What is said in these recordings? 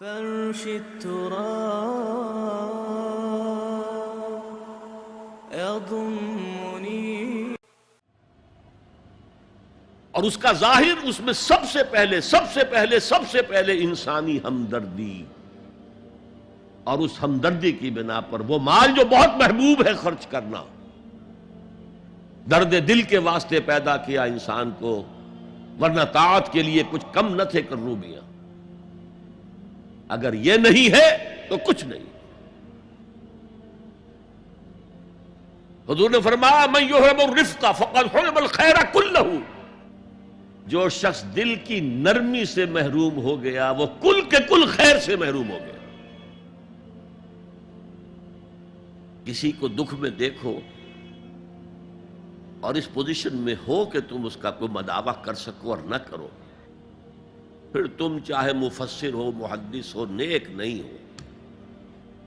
فرش التراب يضمني. اور اس کا ظاہر اس میں سب سے پہلے انسانی ہمدردی، اور اس ہمدردی کی بنا پر وہ مال جو بہت محبوب ہے خرچ کرنا، درد دل کے واسطے پیدا کیا انسان کو، ورنہ طاعت کے لیے کچھ کم نہ تھے کروبیاں. اگر یہ نہیں ہے تو کچھ نہیں. حضور نے فرمایا من یحرم الرفق فقد حرم الخیر کلہ. جو شخص دل کی نرمی سے محروم ہو گیا وہ کل کے کل خیر سے محروم ہو گیا. کسی کو دکھ میں دیکھو اور اس پوزیشن میں ہو کہ تم اس کا کوئی مداوع کر سکو اور نہ کرو، پھر تم چاہے مفسر ہو، محدث ہو، نیک نہیں ہو.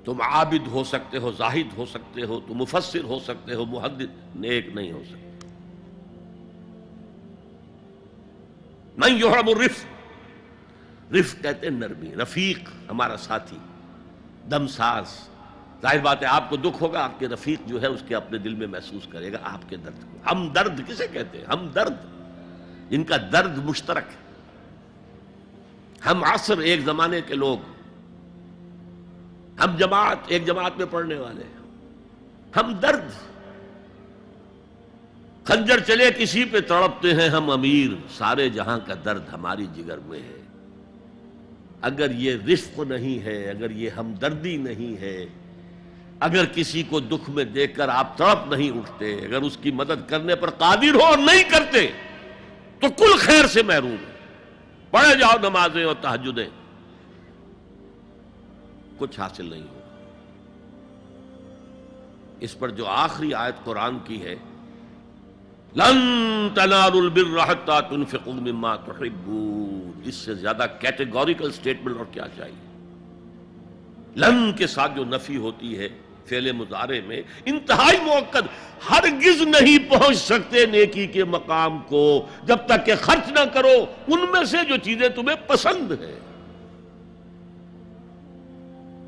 تم عابد ہو سکتے ہو، زاہد ہو سکتے ہو، تم مفسر ہو سکتے ہو، محدث، نیک نہیں ہو سکتے. من یحرم الرفق، رفق کہتے ہیں نرمی، رفیق ہمارا ساتھی، دمساز. ظاہر بات ہے آپ کو دکھ ہوگا، آپ کے رفیق جو ہے اس کے اپنے دل میں محسوس کرے گا آپ کے درد کو. ہم درد کسے کہتے ہیں؟ ہم درد، جن کا درد مشترک ہے. ہم عصر ایک زمانے کے لوگ، ہم جماعت ایک جماعت میں پڑھنے والے، ہم درد. خنجر چلے کسی پہ تڑپتے ہیں ہم امیر، سارے جہاں کا درد ہماری جگر میں ہے. اگر یہ رفق نہیں ہے، اگر یہ ہمدردی نہیں ہے، اگر کسی کو دکھ میں دیکھ کر آپ تڑپ نہیں اٹھتے، اگر اس کی مدد کرنے پر قادر ہو اور نہیں کرتے تو کل خیر سے محروم ہے. پڑھے جاؤ نمازیں اور تہجدیں، کچھ حاصل نہیں ہوگا. اس پر جو آخری آیت قرآن کی ہے، لن تنالوا البر حتى تنفقوا مما تحبون، اس سے زیادہ کیٹیگوریکل سٹیٹمنٹ اور کیا چاہیے. لن کے ساتھ جو نفی ہوتی ہے فعل مضارع میں، انتہائی مؤکد، ہرگز نہیں پہنچ سکتے نیکی کے مقام کو جب تک کہ خرچ نہ کرو ان میں سے جو چیزیں تمہیں پسند ہیں.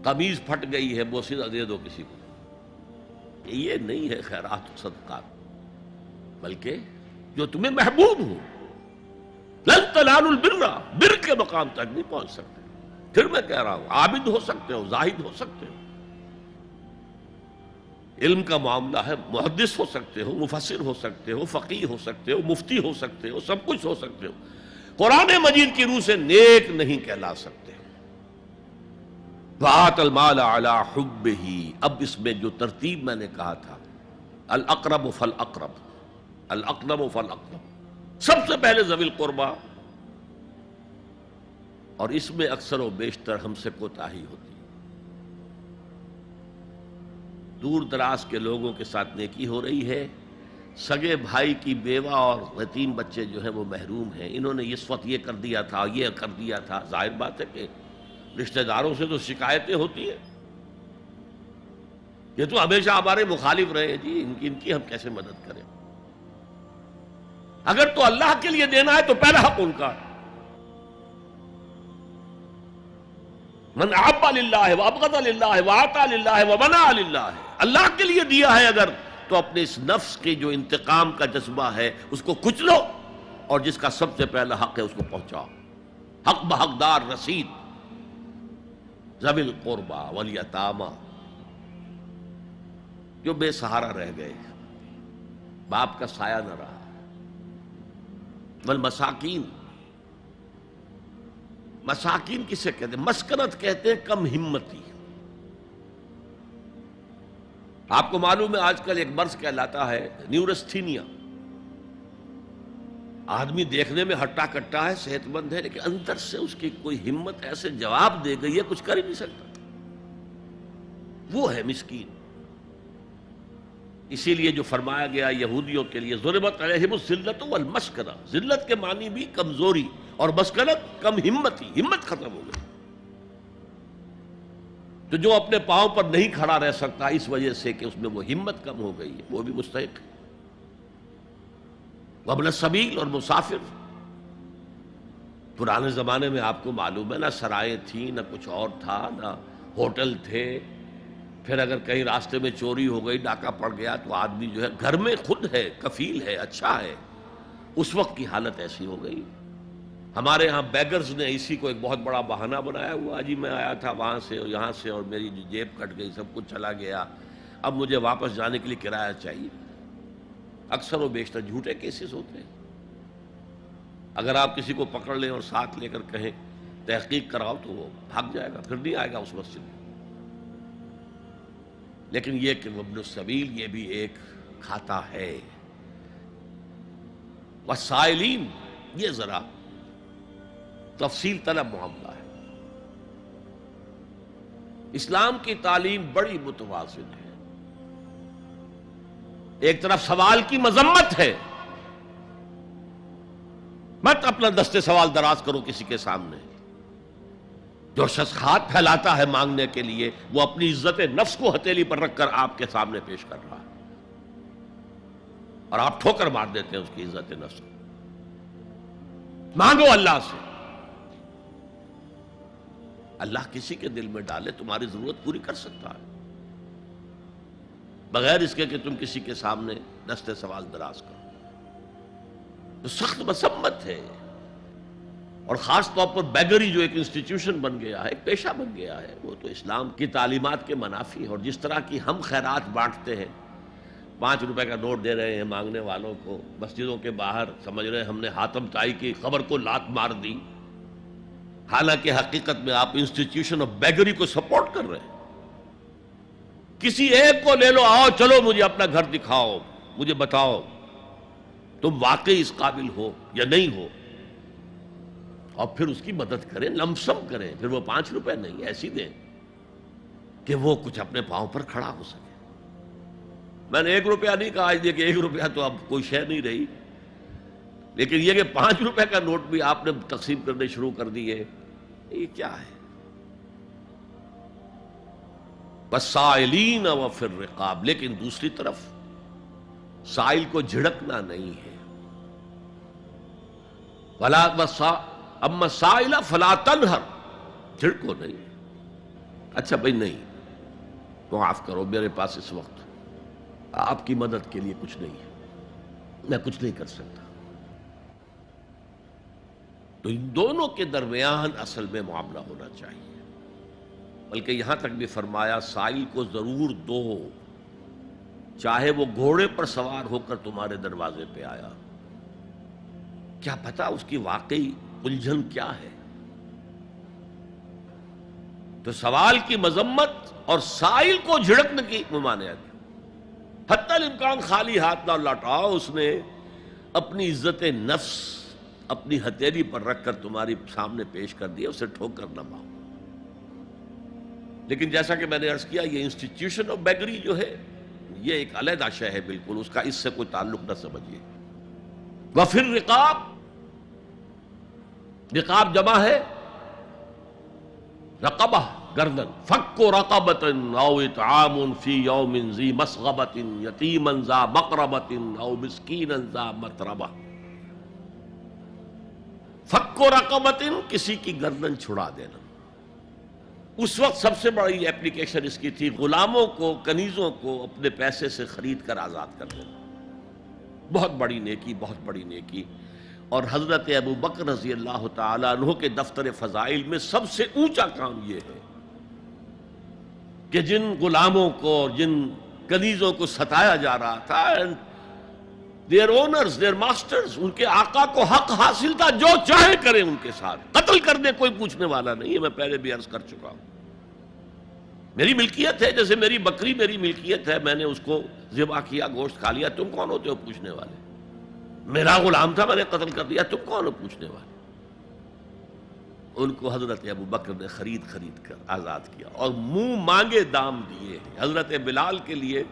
قمیض پھٹ گئی ہے، بوسیدہ دے دو کسی کو، یہ نہیں ہے خیرات و صدقات، بلکہ جو تمہیں محبوب ہو. لن تنالوا البر، بر کے مقام تک نہیں پہنچ سکتے. پھر میں کہہ رہا ہوں عابد ہو سکتے ہو، زاہد ہو سکتے ہو، علم کا معاملہ ہے، محدث ہو سکتے ہو، مفسر ہو سکتے ہو، فقیہ ہو سکتے ہو، مفتی ہو سکتے ہو، سب کچھ ہو سکتے ہو. قرآن مجید کی روح سے نیک نہیں کہلا سکتے. وَآتَ الْمَالَ عَلَى حُبِّهِ، اب اس میں جو ترتیب میں نے کہا تھا، الْأَقْرَبُ فَالْأَقْرَبُ، الْأَقْرَبُ فَالْأَقْرَبُ، سب سے پہلے ذوی القربہ. اور اس میں اکثر و بیشتر ہم سے کوتاہی ہوتی ہے. دور دراز کے لوگوں کے ساتھ نیکی ہو رہی ہے، سگے بھائی کی بیوہ اور یتیم بچے جو ہیں وہ محروم ہیں. انہوں نے اس وقت یہ کر دیا تھا، یہ کر دیا تھا. ظاہر بات ہے کہ رشتہ داروں سے تو شکایتیں ہوتی ہیں، یہ تو ہمیشہ ہمارے مخالف رہے ہیں جی، ان کی ہم کیسے مدد کریں. اگر تو اللہ کے لیے دینا ہے تو پہلا حق ان کا ہے. من احب للہ وابغض للہ واعطى للہ ومنع للہ، اللہ کے لیے دیا ہے اگر تو اپنے اس نفس کے جو انتقام کا جذبہ ہے اس کو کچلو، اور جس کا سب سے پہلا حق ہے اس کو پہنچاؤ. حق بحقدار رسید، ذوی القربى والیتامى، جو بے سہارا رہ گئے، باپ کا سایہ نہ رہا. والمساکین، مساکین کسے کہتے ہیں؟ مسکنت کہتے ہیں کم ہمتی. آپ کو معلوم ہے آج کل ایک مرض کہلاتا ہے نیورستھینیا. آدمی دیکھنے میں ہٹا کٹا ہے، صحت مند ہے، لیکن اندر سے اس کی کوئی ہمت ایسے جواب دے گئی ہے کچھ کر ہی نہیں سکتا. وہ ہے مسکین. اسی لیے جو فرمایا گیا یہودیوں کے لیے ضربت علیہم الذلۃ والمسکنہ، ذلت کے معنی بھی کمزوری، اور مسکنت کم ہمتی، ہمت ختم ہو گئی. تو جو اپنے پاؤں پر نہیں کھڑا رہ سکتا اس وجہ سے کہ اس میں وہ ہمت کم ہو گئی ہے، وہ بھی مستحق ہے. وابن السبیل، اور مسافر، پرانے زمانے میں آپ کو معلوم ہے نہ سرائیں تھیں، نہ کچھ اور تھا، نہ ہوٹل تھے. پھر اگر کہیں راستے میں چوری ہو گئی، ڈاکہ پڑ گیا، تو آدمی جو ہے گھر میں خود ہے، کفیل ہے، اچھا ہے. اس وقت کی حالت ایسی ہو گئی. ہمارے ہاں بیگرز نے اسی کو ایک بہت بڑا بہانہ بنایا ہوا، جی میں آیا تھا وہاں سے اور یہاں سے اور میری جیب کٹ گئی، سب کچھ چلا گیا، اب مجھے واپس جانے کے لیے کرایہ چاہیے. اکثر و بیشتر جھوٹے کیسز ہوتے ہیں. اگر آپ کسی کو پکڑ لیں اور ساتھ لے کر کہیں تحقیق کراؤ تو وہ بھاگ جائے گا، پھر نہیں آئے گا اس مسجد میں. لیکن یہ کہ ابن السبیل یہ بھی ایک کھاتا ہے. والسائلین یہ ذرا تفصیل طلب معاملہ ہے. اسلام کی تعلیم بڑی متوازن ہے. ایک طرف سوال کی مذمت ہے، مت اپنا دستے سوال دراز کرو کسی کے سامنے. جو شخص ہاتھ پھیلاتا ہے مانگنے کے لیے، وہ اپنی عزت نفس کو ہتھیلی پر رکھ کر آپ کے سامنے پیش کر رہا ہے، اور آپ ٹھوکر مار دیتے ہیں اس کی عزت نفس کو. مانگو اللہ سے. اللہ کسی کے دل میں ڈالے تمہاری ضرورت پوری کر سکتا ہے، بغیر اس کے کہ تم کسی کے سامنے دستے سوال دراز کرو. تو سخت مذمت ہے. اور خاص طور پر بیگری جو ایک انسٹیٹیوشن بن گیا ہے، ایک پیشہ بن گیا ہے، وہ تو اسلام کی تعلیمات کے منافی ہے. اور جس طرح کی ہم خیرات بانٹتے ہیں، 5 روپے کا نوٹ دے رہے ہیں مانگنے والوں کو، مسجدوں کے باہر سمجھ رہے ہیں ہم نے حاتم طائی کی خبر کو لات مار دی، حالانکہ حقیقت میں آپ انسٹیٹیوشن آف بیگری کو سپورٹ کر رہے ہیں. کسی ایک کو لے لو، آؤ چلو مجھے اپنا گھر دکھاؤ، مجھے بتاؤ تم واقعی اس قابل ہو یا نہیں ہو، اور پھر اس کی مدد کریں، لمسم کریں. پھر وہ 5 روپے نہیں ایسی دیں کہ وہ کچھ اپنے پاؤں پر کھڑا ہو سکے. میں نے 1 روپیہ نہیں کہا، آج دیکھیں 1 روپیہ تو اب کوئی شے نہیں رہی، لیکن یہ کہ 5 روپے کا نوٹ بھی آپ نے تقسیم کرنے شروع کر دیے، یہ کیا ہے؟ والسائلین وفی الرقاب. لیکن دوسری طرف سائل کو جھڑکنا نہیں ہے. اما السائل فلا تنہر، جھڑکو نہیں. اچھا بھائی نہیں، معاف کرو، میرے پاس اس وقت آپ کی مدد کے لیے کچھ نہیں ہے، میں کچھ نہیں کر سکتا. تو ان دونوں کے درمیان اصل میں معاملہ ہونا چاہیے. بلکہ یہاں تک بھی فرمایا سائل کو ضرور دو، چاہے وہ گھوڑے پر سوار ہو کر تمہارے دروازے پہ آیا. کیا پتا اس کی واقعی الجھن کیا ہے. تو سوال کی مذمت اور سائل کو جھڑکنے کی ممانعت. حتی الامکان خالی ہاتھ نہ لوٹاؤ. اس نے اپنی عزت نفس اپنی ہتھیلی پر رکھ کر تمہاری سامنے پیش کر دیا، اسے ٹھوکر نہ مارو. لیکن جیسا کہ میں نے عرض کیا، یہ انسٹیٹیوشن آف بیگری جو ہے یہ ایک علیحدہ شے ہے بالکل، اس کا اس سے کوئی تعلق نہ سمجھیے. وفی الرقاب، رقاب جمع ہے رقبہ، گردن. فک رقبۃ او اطعام فی یوم ذی مسغبۃ یتیما ذا مقربۃ او مسکینا ذا متربہ. فک رقبۃ، کسی کی گردن چھڑا دینا. اس وقت سب سے بڑی ایپلیکیشن اس کی تھی غلاموں کو، کنیزوں کو اپنے پیسے سے خرید کر آزاد کر دینا. بہت بڑی نیکی، بہت بڑی نیکی. اور حضرت ابو بکر رضی اللہ تعالیٰ عنہ کے دفتر فضائل میں سب سے اونچا کام یہ ہے کہ جن غلاموں کو اور جن کنیزوں کو ستایا جا رہا تھا، دیئر اونرز، دیئر ماسٹرز، ان کے آقا کو حق حاصل تھا، جو چاہے کریں ان کے ساتھ، قتل کر دیں، کوئی پوچھنے والا نہیں ہے. میں پہلے بھی عرض کر چکا ہوں، میری ملکیت ہے، جیسے میری بکری میری ملکیت ہے، میں نے اس کو ذبح کیا، گوشت کھا لیا، تم کون ہوتے ہو پوچھنے والے؟ میرا غلام تھا، میں نے قتل کر دیا، تم کون ہو پوچھنے والے؟ ان کو حضرت ابو بکر نے خرید کر آزاد کیا اور منہ مانگے دام دیے. حضرت بلال کے لیے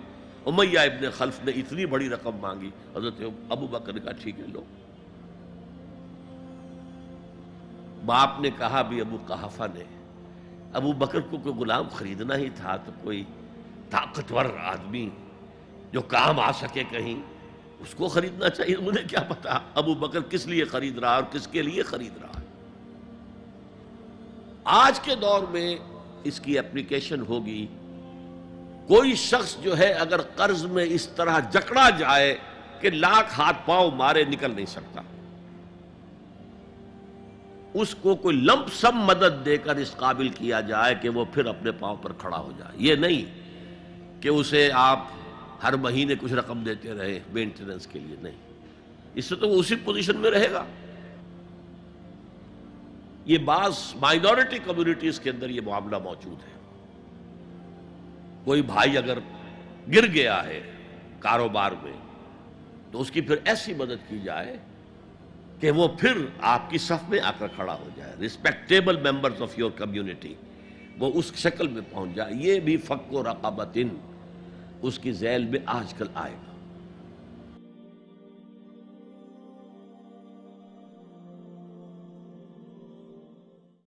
امیہ ابن خلف نے اتنی بڑی رقم مانگی، حضرت ابو بکر نے کہا ٹھیک ہے لو. باپ نے کہا بھی، ابو قحافہ نے، ابو بکر کو کوئی غلام خریدنا ہی تھا تو کوئی طاقتور آدمی جو کام آ سکے کہیں، اس کو خریدنا چاہیے. مجھے کیا پتا ابو بکر کس لیے خرید رہا اور کس کے لیے خرید رہا. آج کے دور میں اس کی اپلیکیشن ہوگی، کوئی شخص جو ہے اگر قرض میں اس طرح جکڑا جائے کہ لاکھ ہاتھ پاؤں مارے نکل نہیں سکتا، اس کو کوئی لمپ سم مدد دے کر اس قابل کیا جائے کہ وہ پھر اپنے پاؤں پر کھڑا ہو جائے. یہ نہیں کہ اسے آپ ہر مہینے کچھ رقم دیتے رہے مینٹیننس کے لیے، نہیں، اس سے تو وہ اسی پوزیشن میں رہے گا. یہ بعض مائنورٹی کمیونٹیز کے اندر یہ معاملہ موجود ہے. کوئی بھائی اگر گر گیا ہے کاروبار میں تو اس کی پھر ایسی مدد کی جائے کہ وہ پھر آپ کی صف میں آ کر کھڑا ہو جائے، respectable members of your community, وہ اس شکل میں پہنچ جائے. یہ بھی فک و رقبۃ اس کی ذیل میں آج کل آئے گا.